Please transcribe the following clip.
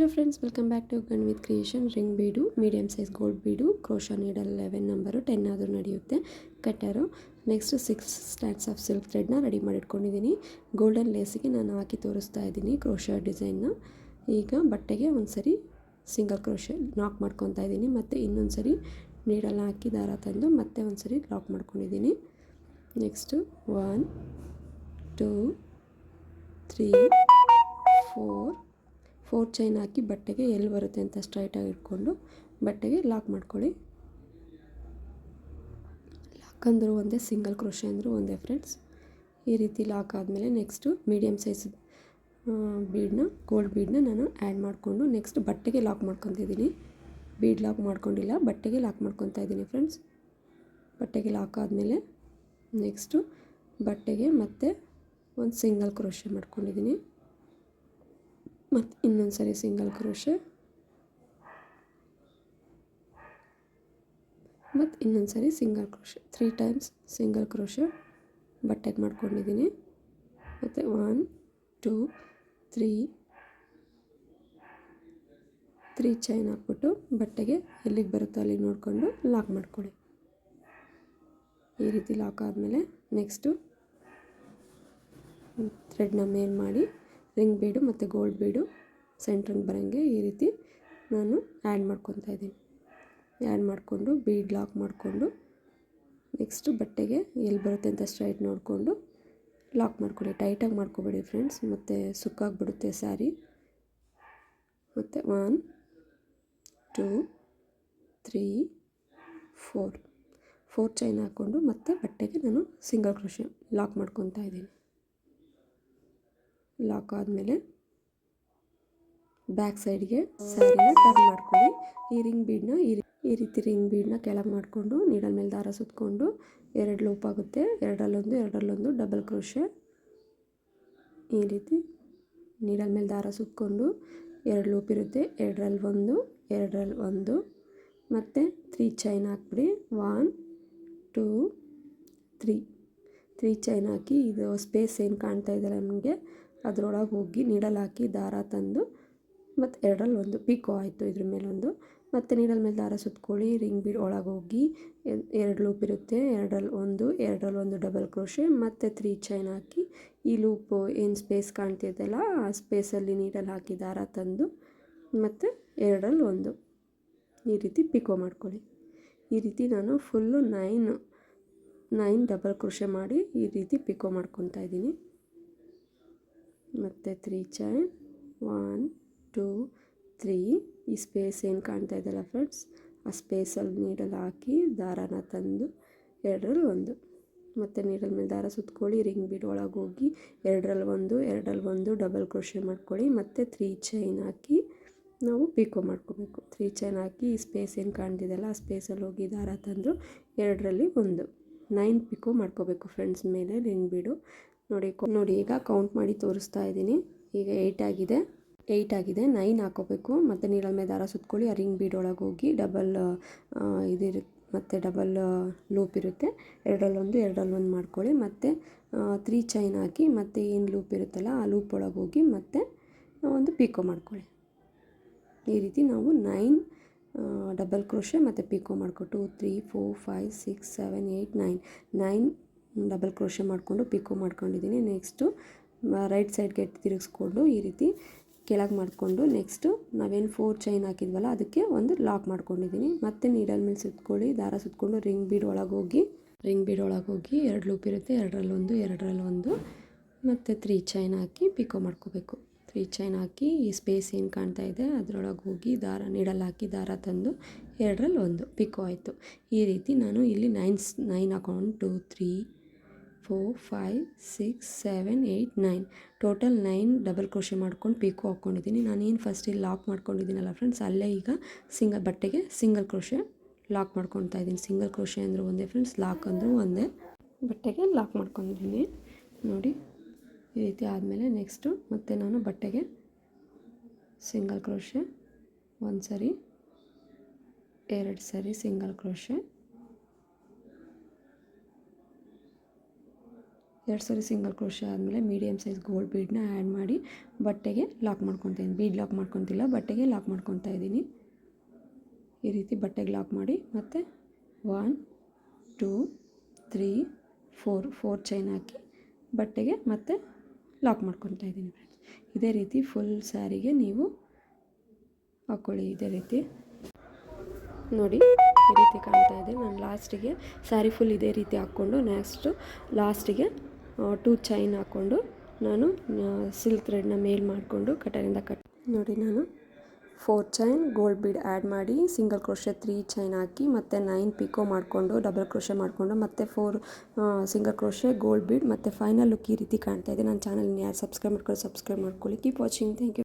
Hello friends, welcome back to Ganvit Creation. Ring ಬೀಡು medium size gold ಬೀಡು crochet needle 11 number 10 ಆದರೂ ನಡೆಯುತ್ತೆ. ಕಟ್ಟರು next 6 stands of silk ಥ್ರೆಡ್ನ ready ಮಾಡಿಟ್ಕೊಂಡಿದ್ದೀನಿ. Golden ಲೇಸಿಗೆ ನಾನು ಹಾಕಿ ತೋರಿಸ್ತಾ ಇದ್ದೀನಿ ಕ್ರೋಶಾ ಡಿಸೈನ್ನ. ಈಗ ಬಟ್ಟೆಗೆ ಒಂದ್ಸರಿ ಸಿಂಗಲ್ ಕ್ರೋಶೆ ಲಾಕ್ ಮಾಡ್ಕೊತಾ ಇದ್ದೀನಿ, ಮತ್ತು ಇನ್ನೊಂದು ಸರಿ ನೀಡಲ್ ಹಾಕಿ ದಾರ ತಂದು ಮತ್ತೆ ಒಂದ್ಸರಿ ಲಾಕ್ ಮಾಡ್ಕೊಂಡಿದ್ದೀನಿ. ನೆಕ್ಸ್ಟು 1 2 3 4 ಚೈನ್ ಹಾಕಿ ಬಟ್ಟೆಗೆ ಎಲ್ಲಿ ಬರುತ್ತೆ ಅಂತ ಸ್ಟ್ರೈಟಾಗಿ ಇಟ್ಕೊಂಡು ಬಟ್ಟೆಗೆ ಲಾಕ್ ಮಾಡ್ಕೊಳ್ಳಿ. ಲಾಕ್ ಅಂದರೂ ಒಂದೇ, ಸಿಂಗಲ್ ಕ್ರೋಶೆ ಅಂದರೂ ಒಂದೇ ಫ್ರೆಂಡ್ಸ್. ಈ ರೀತಿ ಲಾಕ್ ಆದಮೇಲೆ ನೆಕ್ಸ್ಟು ಮೀಡಿಯಮ್ ಸೈಜ್ ಬೀಡನ್ನ ಗೋಲ್ಡ್ ಬೀಡನ್ನ ನಾನು ಆ್ಯಡ್ ಮಾಡಿಕೊಂಡು ನೆಕ್ಸ್ಟ್ ಬಟ್ಟೆಗೆ ಲಾಕ್ ಮಾಡ್ಕೊತಿದ್ದೀನಿ. ಬೀಡ್ ಲಾಕ್ ಮಾಡ್ಕೊಂಡಿಲ್ಲ, ಬಟ್ಟೆಗೆ ಲಾಕ್ ಮಾಡ್ಕೊತಾ ಇದ್ದೀನಿ ಫ್ರೆಂಡ್ಸ್. ಬಟ್ಟೆಗೆ ಲಾಕ್ ಆದಮೇಲೆ ನೆಕ್ಸ್ಟು ಬಟ್ಟೆಗೆ ಮತ್ತೆ ಒಂದು ಸಿಂಗಲ್ ಕ್ರೋಶೆ ಮಾಡ್ಕೊಂಡಿದ್ದೀನಿ. ಮತ್ತು ಇನ್ನೊಂದು ಸರಿ ಸಿಂಗಲ್ ಕ್ರೋಶೆ, ಮತ್ತು ಇನ್ನೊಂದು ಸರಿ single crochet, 3 times single crochet ಬಟ್ಟೆಗೆ ಮಾಡ್ಕೊಂಡಿದ್ದೀನಿ. ಮತ್ತು 1 2 3 ಚೈನ್ ಹಾಕ್ಬಿಟ್ಟು ಬಟ್ಟೆಗೆ ಎಲ್ಲಿಗೆ ಬರುತ್ತೋ ಅಲ್ಲಿಗೆ ನೋಡಿಕೊಂಡು ಲಾಕ್ ಮಾಡ್ಕೊಳ್ಳಿ. ಈ ರೀತಿ ಲಾಕ್ ಆದಮೇಲೆ ನೆಕ್ಸ್ಟು ಥ್ರೆಡ್ನ ಮೇಲ್ ಮಾಡಿ ರಿಂಗ್ ಬೀಡು ಮತ್ತು ಗೋಲ್ಡ್ ಬೀಡು ಸೆಂಟ್ರಿಗೆ ಬರೋಂಗೆ ಈ ರೀತಿ ನಾನು ಆ್ಯಡ್ ಮಾಡ್ಕೊತಾ ಇದ್ದೀನಿ. ಆ್ಯಡ್ ಮಾಡಿಕೊಂಡು ಬೀಡ್ ಲಾಕ್ ಮಾಡಿಕೊಂಡು ನೆಕ್ಸ್ಟು ಬಟ್ಟೆಗೆ ಎಲ್ಲಿ ಬರುತ್ತೆ ಅಂತ ಸ್ಟ್ರೈಟ್ ನೋಡಿಕೊಂಡು ಲಾಕ್ ಮಾಡ್ಕೊಳ್ಳಿ. ಟೈಟಾಗಿ ಮಾಡ್ಕೊಬೇಡಿ ಫ್ರೆಂಡ್ಸ್, ಮತ್ತು ಸುಕ್ಕಾಗಿಬಿಡುತ್ತೆ ಸ್ಯಾರಿ. ಮತ್ತು 1 2 3 4 ಚೈನ್ ಹಾಕ್ಕೊಂಡು ಮತ್ತೆ ಬಟ್ಟೆಗೆ ನಾನು ಸಿಂಗಲ್ ಕ್ರೋಶೆ ಲಾಕ್ ಮಾಡ್ಕೊತಾ ಇದ್ದೀನಿ. ಲಾಕ್ ಆದಮೇಲೆ ಬ್ಯಾಕ್ ಸೈಡ್ಗೆ ಸ್ಯಾರಿನ ಟರ್ನ್ ಮಾಡ್ಕೊಳ್ಳಿ. ಈ ರಿಂಗ್ ಬೀಡನ್ನ ಈ ರೀತಿ ರಿಂಗ್ ಬೀಡನ್ನ ಕೆಳಗೆ ಮಾಡಿಕೊಂಡು ನೀಡಲ್ ಮೇಲೆ ದಾರ ಸುತ್ತಕೊಂಡು 2 ಲೂಪ್ ಆಗುತ್ತೆ. ಎರಡರಲ್ಲೊಂದು ಡಬಲ್ ಕ್ರೋಶೆ. ಈ ರೀತಿ ನೀಡಲ್ ಮೇಲೆ ದಾರ ಸುತ್ತಕೊಂಡು 2 ಲೂಪ್ ಇರುತ್ತೆ. ಎರಡರಲ್ಲಿ ಒಂದು ಮತ್ತು 3 ಚೈನ್ ಹಾಕ್ಬಿಡಿ. 1 2 3 ಚೈನ್ ಹಾಕಿ ಇದು ಸ್ಪೇಸ್ ಏನು ಕಾಣ್ತಾ ಇದೆ ನಮಗೆ ಅದರೊಳಗೆ ಹೋಗಿ ನೀಡಲ್ ಹಾಕಿ ದಾರ ತಂದು ಮತ್ತು 2ರಲ್ಲಿ ಒಂದು ಪಿಕೋ ಆಯಿತು. ಇದ್ರ ಮೇಲೊಂದು ಮತ್ತು ನೀಡಲ್ ಮೇಲೆ ದಾರ ಸುತ್ಕೊಳ್ಳಿ. ರಿಂಗ್ ಬೀಡ್ ಒಳಗೆ ಹೋಗಿ 2 ಲೂಪ್ ಇರುತ್ತೆ. ಎರಡರಲ್ಲೊಂದು ಡಬಲ್ ಕ್ರೋಶೆ ಮತ್ತು 3 ಚೈನ್ ಹಾಕಿ ಈ ಲೂಪು ಏನು ಸ್ಪೇಸ್ ಕಾಣ್ತಿದ್ದಲ್ಲ ಆ ಸ್ಪೇಸಲ್ಲಿ ನೀಡಲ್ ಹಾಕಿ ದಾರ ತಂದು ಮತ್ತು 2ರಲ್ಲಿ ಒಂದು ಈ ರೀತಿ ಪಿಕೋ ಮಾಡ್ಕೊಳ್ಳಿ. ಈ ರೀತಿ ನಾನು ಫುಲ್ಲು 9 ಡಬಲ್ ಕ್ರೋಶೆ ಮಾಡಿ ಈ ರೀತಿ ಪಿಕೋ ಮಾಡ್ಕೊತಾ ಇದ್ದೀನಿ. ಮತ್ತು 3 ಚೈನ್ 1 2 3 ಈ ಸ್ಪೇಸ್ ಏನು ಕಾಣ್ತಾ ಇದೆಯಲ್ಲ ಫ್ರೆಂಡ್ಸ್ ಆ ಸ್ಪೇಸಲ್ಲಿ ನೀಡಲ್ ಹಾಕಿ ದಾರಾನ ತಂದು 2ರಲ್ಲಿ ಒಂದು ಮತ್ತು ನೀಡಲ್ ಮೇಲೆ ದಾರ ಸುತ್ಕೊಳ್ಳಿ. ರಿಂಗ್ ಬೀಡ್ ಒಳಗೆ ಹೋಗಿ ಎರಡರಲ್ಲಿ ಒಂದು ಡಬಲ್ ಕ್ರೋಶೆ ಮಾಡ್ಕೊಳ್ಳಿ. ಮತ್ತು 3 ಚೈನ್ ಹಾಕಿ ನಾವು ಪಿಕೋ ಮಾಡ್ಕೋಬೇಕು. 3 ಚೈನ್ ಹಾಕಿ ಈ ಸ್ಪೇಸ್ ಏನು ಕಾಣ್ತಿದೆಯಲ್ಲ ಆ ಸ್ಪೇಸಲ್ಲಿ ಹೋಗಿ ದಾರ ತಂದು 2ರಲ್ಲಿ ಒಂದು 9 ಪಿಕೋ ಮಾಡ್ಕೋಬೇಕು ಫ್ರೆಂಡ್ಸ್. ಮೇಲೆ ರಿಂಗ್ ಬೀಡು ನೋಡಿ ಈಗ ಕೌಂಟ್ ಮಾಡಿ ತೋರಿಸ್ತಾ ಇದ್ದೀನಿ. ಈಗ 8 ಆಗಿದೆ. 9 ಹಾಕೋಬೇಕು. ಮತ್ತು ನೀಡಲ್ ಮೇಲೆ ದಾರ ಸುತ್ಕೊಳ್ಳಿ. ಆ ರಿಂಗ್ ಬೀಡ್ ಒಳಗೆ ಹೋಗಿ ಡಬಲ್ ಮತ್ತು ಡಬಲ್ ಲೂಪ್ ಇರುತ್ತೆ. ಎರಡರಲ್ಲೊಂದು ಮಾಡ್ಕೊಳ್ಳಿ. ಮತ್ತು 3 ಚೈನ್ ಹಾಕಿ ಮತ್ತು ಏನು ಲೂಪ್ ಇರುತ್ತಲ್ಲ ಆ ಲೂಪ್ ಒಳಗೆ ಹೋಗಿ ಮತ್ತೆ ಒಂದು ಪಿಕೋ ಮಾಡ್ಕೊಳ್ಳಿ. ಈ ರೀತಿ ನಾವು 9 ಡಬಲ್ ಕ್ರೋಶೆ ಮತ್ತು ಪಿಕೋ ಮಾಡ್ಕೊ 2 3 4 5 6 7 8 9 ಡಬಲ್ ಕ್ರೋಶೆ ಮಾಡಿಕೊಂಡು ಪಿಕೋ ಮಾಡ್ಕೊಂಡಿದ್ದೀನಿ. ನೆಕ್ಸ್ಟು ರೈಟ್ ಸೈಡ್ಗೆ ತಿರುಗಿಸ್ಕೊಂಡು ಈ ರೀತಿ ಕೆಳಗೆ ಮಾಡಿಕೊಂಡು ನೆಕ್ಸ್ಟು ನಾವೇನು 4 ಚೈನ್ ಹಾಕಿದ್ವಲ್ಲ ಅದಕ್ಕೆ ಒಂದು ಲಾಕ್ ಮಾಡ್ಕೊಂಡಿದ್ದೀನಿ. ಮತ್ತು ನೀಡಲ್ ಮೇಲೆ ಸುತ್ಕೊಳ್ಳಿ. ದಾರ ಸುತ್ಕೊಂಡು ರಿಂಗ್ ಬೀಡ್ ಒಳಗೆ ಹೋಗಿ 2 ಲೂಪ್ ಇರುತ್ತೆ. ಎರಡರಲ್ಲೊಂದು ಮತ್ತು 3 ಚೈನ್ ಹಾಕಿ ಪಿಕೋ ಮಾಡ್ಕೋಬೇಕು. 3 ಚೈನ್ ಹಾಕಿ ಈ ಸ್ಪೇಸ್ ಏನು ಕಾಣ್ತಾ ಇದೆ ಅದರೊಳಗೆ ಹೋಗಿ ನೀಡಲ್ ಹಾಕಿ ದಾರ ತಂದು 2ರಲ್ಲಿ ಒಂದು ಪಿಕೋ ಆಯಿತು. ಈ ರೀತಿ ನಾನು ಇಲ್ಲಿ 9 ಹಾಕೊಂಡು 2 3 4 5 6 7 8 9 ಟೋಟಲ್ 9 ಡಬಲ್ ಕ್ರೋಶೆ ಮಾಡ್ಕೊಂಡು ಪಿಕೋ ಹಾಕ್ಕೊಂಡಿದ್ದೀನಿ. ನಾನೇನು ಫಸ್ಟ್ ಇಲ್ಲಿ ಲಾಕ್ ಮಾಡ್ಕೊಂಡಿದ್ದೀನಲ್ಲ ಫ್ರೆಂಡ್ಸ್ ಅಲ್ಲೇ ಈಗ ಬಟ್ಟೆಗೆ ಸಿಂಗಲ್ ಕ್ರೋಶೆ ಲಾಕ್ ಮಾಡ್ಕೊತಾ ಇದ್ದೀನಿ. ಸಿಂಗಲ್ ಕ್ರೋಶೆ ಅಂದರೂ ಒಂದೇ ಫ್ರೆಂಡ್ಸ್, ಲಾಕ್ ಅಂದರೂ ಒಂದೇ. ಬಟ್ಟೆಗೆ ಲಾಕ್ ಮಾಡ್ಕೊಂಡಿದ್ದೀನಿ ನೋಡಿ. ಈ ರೀತಿ ಆದಮೇಲೆ ನೆಕ್ಸ್ಟು ಮತ್ತೆ ನಾನು ಬಟ್ಟೆಗೆ ಸಿಂಗಲ್ ಕ್ರೋಶೆ 1 ಸರಿ 2 ಸರಿ ಸಿಂಗಲ್ ಕ್ರೋಶೆ 2 ಸರಿ ಸಿಂಗಲ್ ಕ್ರೋಶೆ ಆದಮೇಲೆ ಮೀಡಿಯಮ್ ಸೈಜ್ ಗೋಲ್ಡ್ ಬೀಡನ್ನ ಆ್ಯಡ್ ಮಾಡಿ ಬಟ್ಟೆಗೆ ಲಾಕ್ ಮಾಡ್ಕೊತಾ ಇದ್ದೀನಿ. ಬೀಡ್ ಲಾಕ್ ಮಾಡ್ಕೊತಿಲ್ಲ, ಬಟ್ಟೆಗೆ ಲಾಕ್ ಮಾಡ್ಕೊತಾ ಇದ್ದೀನಿ. ಈ ರೀತಿ ಬಟ್ಟೆಗೆ ಲಾಕ್ ಮಾಡಿ ಮತ್ತು 1 2 3 4 ಚೈನ್ ಹಾಕಿ ಬಟ್ಟೆಗೆ ಮತ್ತೆ ಲಾಕ್ ಮಾಡ್ಕೊತಾ ಇದ್ದೀನಿ ಫ್ರೆಂಡ್ಸ್. ಇದೇ ರೀತಿ ಫುಲ್ ಸ್ಯಾರಿಗೆ ನೀವು ಹಾಕ್ಕೊಳ್ಳಿ. ಇದೇ ರೀತಿ ನೋಡಿ, ಈ ರೀತಿ ಕಾಣ್ತಾ ಇದೆ. ನಾನು ಲಾಸ್ಟಿಗೆ ಸ್ಯಾರಿ ಫುಲ್ ಇದೇ ರೀತಿ ಹಾಕ್ಕೊಂಡು ಲಾಸ್ಟಿಗೆ 2 ಚೈನ್ ಹಾಕ್ಕೊಂಡು ನಾನು ಸಿಲ್ಕ್ ಥ್ರೆಡ್ನ ಮೇಲ್ ಮಾಡಿಕೊಂಡು ಕಟರಿಂದ ಕಟ್ ನೋಡಿ, ನಾನು 4 ಚೈನ್ ಗೋಲ್ಡ್ ಬೀಡ್ ಆ್ಯಡ್ ಮಾಡಿ ಸಿಂಗಲ್ ಕ್ರೋಶೆ 3 ಚೈನ್ ಹಾಕಿ ಮತ್ತು 9 ಪಿಕೋ ಮಾಡಿಕೊಂಡು ಡಬಲ್ ಕ್ರೋಶೆ ಮಾಡಿಕೊಂಡು ಮತ್ತು 4 ಸಿಂಗಲ್ ಕ್ರೋಶೆ ಗೋಲ್ಡ್ ಬೀಡ್ ಮತ್ತು ಫೈನಲ್ ಲುಕ್ ಈ ರೀತಿ ಕಾಣ್ತಾ ಇದೆ. ನನ್ನ ಚಾನಲ್ನ ಯಾರು ಸಬ್ಸ್ಕ್ರೈಬ್ ಮಾಡ್ಕೊಳ್ಳಿ, ಕೀಪ್ ವಾಚಿಂಗ್. Thank you.